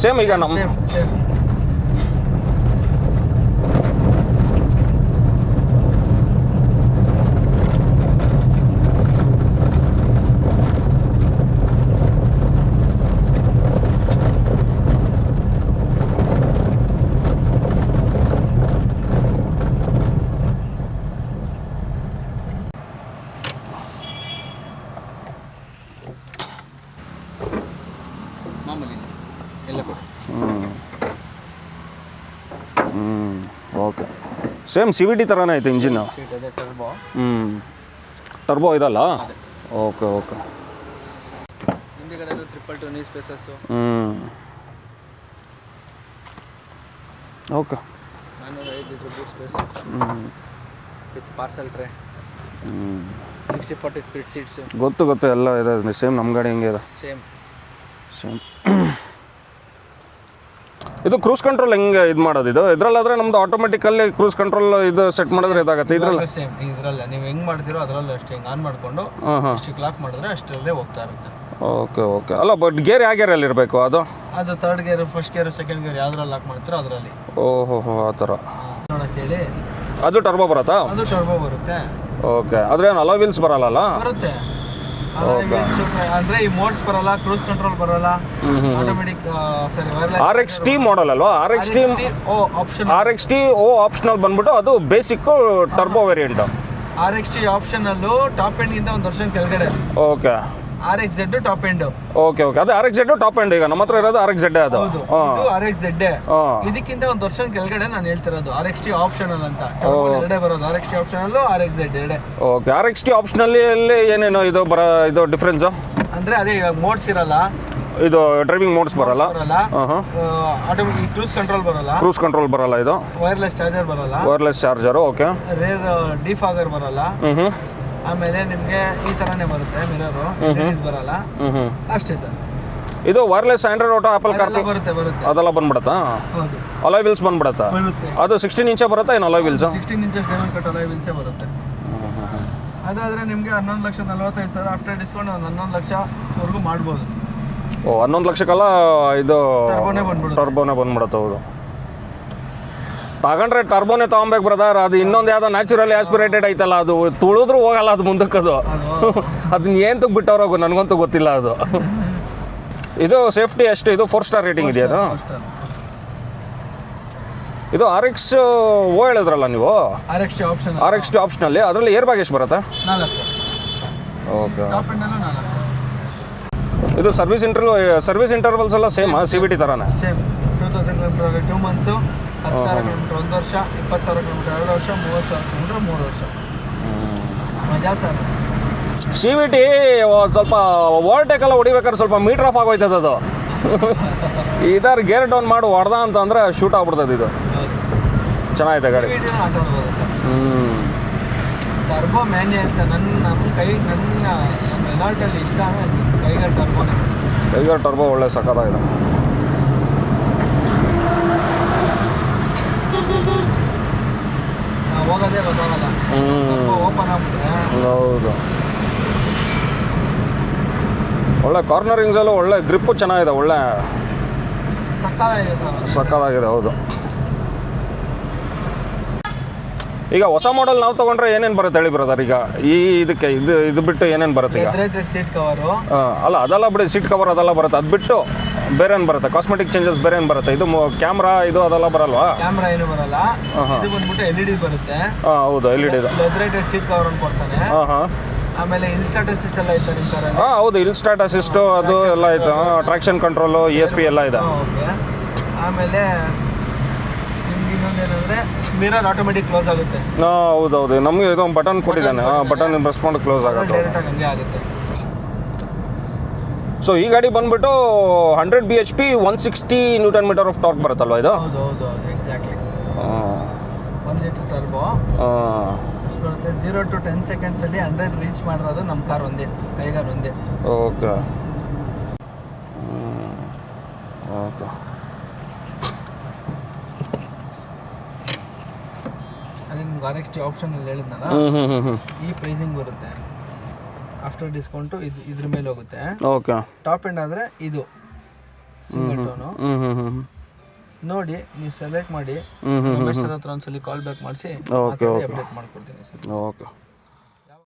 Same ಈಗ ನಮ್ಮ same ಮಾಮೂಲಿ ಎಲ್ಲ ಕೊಡಿ. Okay same C V T ಥರನೇ ಐತೆ ಇಂಜಿನ್ನು. ಸೀಟ್ ಅದೇ ಟರ್ಬೋ. ಟರ್ಬೋ ಇದಲ್ಲ. Okay okay. ಹಿಂದಿಗಡೆ 222 knee spaces. Okay. 405 litre boot space with parcel tray. 60-40 split seats. ಗೊತ್ತು ಎಲ್ಲ ಇದೆ ಸೇಮ್ ನಮ್ಮ ಗಾಡಿ ಹೆಂಗೆ ಇದೆ ಸೇಮ್. ಇದು ಕ್ರೂಸ್ ಕಂಟ್ರೋಲ್ ಹೆಂಗೆ ಇದು ಮಾಡೋದು? ಇದು ಇದರಲ್ಲಾದರೆ ನಮ್ಮದು ಆಟೋಮೆಟಿಕಲ್ಲಿ ಕ್ರೂಸ್ ಕಂಟ್ರೋಲ್ ಇದು ಸೆಟ್ ಮಾಡಿದ್ರೆ ಇದಾಗುತ್ತೆ. ಇದರಲ್ಲಿ ಸೇಮ್ ಇದರಲ್ಲ ನೀವು ಹೆಂಗೆ ಮಾಡ್ತೀರೋ ಅದರಲ್ಲೂ ಅಷ್ಟೇ. ಹಿಂಗೆ ಆನ್ ಮಾಡಿಕೊಂಡು ಇಷ್ಟಕ್ಕೆ ಲಾಕ್ ಮಾಡಿದ್ರೆ ಅಷ್ಟರಲ್ಲೇ ಹೋಗ್ತಾ ಇರುತ್ತೆ. Okay okay. ಅಲ್ಲ ಬಟ್ ಗೇರ್ ಯಾವ ಗೇರಲ್ಲಿ ಇರಬೇಕು ಅದು? ಅದು third gear, first gear, second gear ಯಾವ್ದ್ರಲ್ಲಿ ಲಾಕ್ ಮಾಡ್ತೀರೋ ಅದರಲ್ಲಿ. ಓಹೋ ಆ ಥರ ನೋಡಕ್ಕೆ ಹೇಳಿ. ಅದು ಟರ್ಬೋ ಬರುತ್ತಾ? ಅದು ಟರ್ಬೋ ಬರುತ್ತೆ. ಓಕೆ. ಆದರೆ ಏನು ಅಲೋ ವೀಲ್ಸ್ ಬರಲ್ಲ? ಬರುತ್ತೆ. ಅಂದ್ರೆ ಈ ಮೋಡ್ಸ್ ಬರಲ್ಲ, ಕ್ರೂಸ್ ಕಂಟ್ರೋಲ್ ಬರಲ್ಲ, ಆಟೋಮೆಟಿಕ್ ಸರಿ RXT ಮಾಡಲ್ ಅಲ್ವಾ? RXT ಓ ಆಪ್ಷನಲ್ ಬಂದ್ಬಿಟ್ಟು ಅದು basic turbo variant. RXT optional top end ಗಿಂತ ಒಂದು ವರ್ಷನ್ ಕೆಳಗಡೆ. Okay. RXZ top end. Okay okay. ಅದೇ RXZ ಟಾಪ್ ಎಂಡ್. ಈಗ ನಮ್ಮ ಹತ್ರ ಇರೋದು RXZ. ಅದು RXZ. ಇದಕ್ಕಿಂತ ಒಂದು ವರ್ಷನ್ ಕೆಳಗಡೆ ನಾನು ಹೇಳ್ತಿರೋದು RXT ಆಪ್ಷನಲ್ ಅಂತ. ಎರಡೇ ಬರೋದು RXT ಆಪ್ಷನಲ್ಲು, RXZ ಎರಡೇ. ಓಕೆ. RXT ಆಪ್ಷನಲ್ಲಿ ಏನೇನು ಇದು ಡಿಫ್ರೆನ್ಸು? ಅಂದ್ರೆ ಅದೇ ಇವಾಗ ಮೋಡ್ಸ್ ಇರಲ್ಲ, ಇದು ಡ್ರೈವಿಂಗ್ ಮೋಡ್ಸ್ ಬರಲ್ಲ, ಆಟೋಮೆಟಿಕ್ ಕ್ರೂಸ್ ಕಂಟ್ರೋಲ್ ಬರಲ್ಲ, ಇದು wireless charger. Okay. Rear defogger ಬರಲ್ಲ. ಆಮೇಲೆ ನಿಮಗೆ ಈ ತರನೇ ಬರುತ್ತೆ ಮಿರರು, ಬರಲ್ಲ ಅಷ್ಟೇ ಸರ್. ಇದು wireless Android auto, apple CarPlay ಬರುತ್ತೆ ಅದೆಲ್ಲ ಬಂದ್ಬಿಡತ್ತಾ? Alloy wheels ಬಂದ್ಬಿಡತ್ತಾ? ಅದು 16 ಇಂಚೇ ಬರುತ್ತಾ ಏನು alloy wheels? 16 inches diamond cut alloy ವೀಲ್ಸೇ ಬರುತ್ತೆ. ಅದಾದರೆ ನಿಮಗೆ 11,45,000 ಆಫ್ಟರ್ ಡಿಸ್ಕೌಂಟ್ 11 ಲಕ್ಷವರೆಗೂ ಮಾಡ್ಬೋದು. ಓ 11 ಲಕ್ಷಕ್ಕೆಲ್ಲ ಇದು ಟರ್ಬೋನೇ ಬಂದ್ಬಿಡುತ್ತೆ. ಹೌದು. ತಗೊಂಡ್ರೆ ಟರ್ಬೋನೇ ತೊಗೊಬೇಕು ಬ್ರದರ್. ಅದು ಇನ್ನೊಂದು ಯಾವುದೋ ನ್ಯಾಚುರಲಿ ಆಸ್ಪಿರೇಟೆಡ್ ಐತಲ್ಲ, ಅದು ತುಳಿದ್ರೂ ಹೋಗಲ್ಲ ಅದು ಮುಂದಕ್ಕೆ. ಅದನ್ನ ಏನು ಬಿಟ್ಟವ್ರೋಗು ನನಗಂತೂ ಗೊತ್ತಿಲ್ಲ ಅದು. ಇದು ಸೇಫ್ಟಿ ಎಷ್ಟು? ಇದು 4 ಸ್ಟಾರ್ ರೇಟಿಂಗ್ ಇದೆಯಾ? ಇದು RX ಓ ಹೇಳಿದ್ರಲ್ಲ ನೀವು, RXT ಆಪ್ಷನಲ್ಲಿ. ಅದರಲ್ಲಿ ಏರ್ ಬ್ಯಾಗ್ ಎಷ್ಟು ಬರುತ್ತೆ? 4. ಓಕೆ. ಇದು ಸರ್ವಿಸ್ ಇಂಟರ್ವಲ್ಸ್ ಎಲ್ಲ ಸೇಮ್ CVT ಥರನೇ? ಸೇಮ್. 2000 ಕಿಲೋಮೀಟರ್ 2 ಮಂತ್ಸು, 10,000 ಕಿಲೋಮೀಟರ್ 1 ವರ್ಷ, 20,000 ಕಿಲೋಮೀಟರ್ 2 ವರ್ಷ, 30,000 ಕಿಲೋಮೀಟರ್ 3 ವರ್ಷ. ಮಜಾ ಸರ್. CVT ಸ್ವಲ್ಪ ಓವರ್ಟೇಕ್ ಎಲ್ಲ ಹೊಡಿಬೇಕಾದ್ರೆ ಸ್ವಲ್ಪ ಮೀಟರ್ ಆಫ್ ಆಗೋಯ್ತದೆ ಅದು. ಇದರ ಗೇರ್ ಡೌನ್ ಮಾಡಿ ಹೊಡೆದ ಅಂತಂದರೆ ಶೂಟ್ ಆಗ್ಬಿಡ್ತದೆ. ಇದು ಚೆನ್ನಾಗಿದೆ ಗಾಡಿ. Turbo manual sir. ನನ್ನ ರೆನಾಲ್ಟಲ್ಲಿ ಇಷ್ಟ ಟೈಗರ್ ಟರ್ಬೋ ಒಳ್ಳೆ ಸಖತ್ತಾಗಿದೆ. ಹೋಗೋದೇ ಗೊತ್ತಾಗಲ್ಲ ಓಪನ್ ಆಗ್ಬಿಟ್ರೆ. ಹೌದು. ಒಳ್ಳೆ ಕಾರ್ನರಿಂಗ್ಸಲ್ಲೂ ಒಳ್ಳೆ ಗ್ರಿಪ್ಪು ಚೆನ್ನಾಗಿದೆ, ಒಳ್ಳೆ ಸಕ್ಕತ್ತಾಗಿದೆ. ಹೌದು. ಈಗ ಹೊಸ ಮಾಡೆಲ್ ನಾವು ತೊಗೊಂಡ್ರೆ ಏನೇನು ಬರುತ್ತೆ ಹೇಳಿ ಬ್ರದರ್? ಈಗ ಇದಕ್ಕೆ ಇದು ಬಿಟ್ಟು ಏನೇನು ಬರುತ್ತೆ ಈಗ? ಸೀಟ್ ಕವರು ಅಲ್ಲ, ಅದೆಲ್ಲ ಬಿಡಿ, ಸೀಟ್ ಕವರ್ ಅದೆಲ್ಲ ಬರುತ್ತೆ. ಅದು ಬಿಟ್ಟು ಬೇರೆ ಏನು ಬರುತ್ತೆ? ಕಾಸ್ಮೆಟಿಕ್ ಚೇಂಜಸ್ ಬೇರೆ ಏನು ಬರುತ್ತೆ? ಇದು ಕ್ಯಾಮ್ರಾ ಇದು ಅದೆಲ್ಲ ಬರಲ್ವಾ? ಕ್ಯಾಮ್ರಾ ಏನು ಬರಲ್ಲ. ಇದು ಬಂದ್ಬಿಟ್ಟು LED ಬರುತ್ತೆ. ಹೌದು, LED ಇದು. ಲೆದರೇಟೆಡ್ ಸೀಟ್ ಕವರ್ ಅನ್ನು ಕೊಡ್ತಾನೆ. ಆಮೇಲೆ ಹಿಲ್ ಸ್ಟಾರ್ಟ್ ಅಸಿಸ್ಟ್ ಎಲ್ಲ ಐತೆ ನಿಮ್ಮ ಕಾರಲ್ಲಿ? ಹೌದು, ಹಿಲ್ ಸ್ಟಾರ್ಟ್ ಅಸಿಸ್ಟು ಅದು ಎಲ್ಲ ಆಯಿತು. ಟ್ರಾಕ್ಷನ್ ಕಂಟ್ರೋಲು, ESP ಎಲ್ಲ ಇದೆ. ಓಕೆ. ಆಮೇಲೆ ನಿಮ್ಗೆ ಇನ್ನೊಂದೇನೆಂದರೆ ಮಿರರ್ ಆಟೋಮೆಟಿಕ್ ಕ್ಲೋಸ್ ಆಗುತ್ತೆ. ಹೌದೌದು, ನಮಗೆ ಇದು ಬಟನ್ ಕೊಟ್ಟಿದ್ದಾನೆ. ಬಟನ್ ಪ್ರೆಸ್ ಮಾಡಿ ಕ್ಲೋಸ್ ಆಗುತ್ತೆ. ಡೈರೆಕ್ಟಾಗಿ ಹಂಗೆ ಆಗುತ್ತೆ. ಸೊ ಈ ಗಾಡಿ ಬಂದ್ಬಿಟ್ಟು 100 bhp 160 Nm ಆಫ್ ಟಾರ್ಕ್ ಬರುತ್ತಲ್ವಾ ಇದು? ಹೌದು exactly. 1 litre turbo. 0 to 10 ಸೆಕೆಂಡ್ಸಲ್ಲಿ 100 reach ಮಾಡಿರೋದು ನಮ್ಮ ಕಾರ್ ಒಂದೇ, ಟೈಗರ್ ಒಂದೇ. Okay okay. ಅದೇ ನಿಮ್ಗೆ RXT ಆಪ್ಷನಲ್ಲಿ ಹೇಳಿದ್ನಲ್ಲ, ಈ ಪ್ರೈಸಿಂಗ್ ಬರುತ್ತೆ. ಆಫ್ಟರ್ ಡಿಸ್ಕೌಂಟು ಇದ್ರ ಮೇಲೆ ಹೋಗುತ್ತೆ. ಓಕೆ. ಟಾಪ್ ಎಂಡ್ ಆದರೆ ಇದು ಸಿಂಗಲ್ ಟೋನು. ಹ್ಞೂ ನೋಡಿ ನೀವು ಸೆಲೆಕ್ಟ್ ಮಾಡಿ ಹ್ಞೂ ರಮೇಶ್ ಸರ್ ಹತ್ರ ಒಂದ್ಸಲಿ ಕಾಲ್ ಬ್ಯಾಕ್ ಮಾಡಿಸಿ ಅಪ್ಡೇಟ್ ಮಾಡ್ಕೊಡ್ತೀನಿ ಸರ್. ಓಕೆ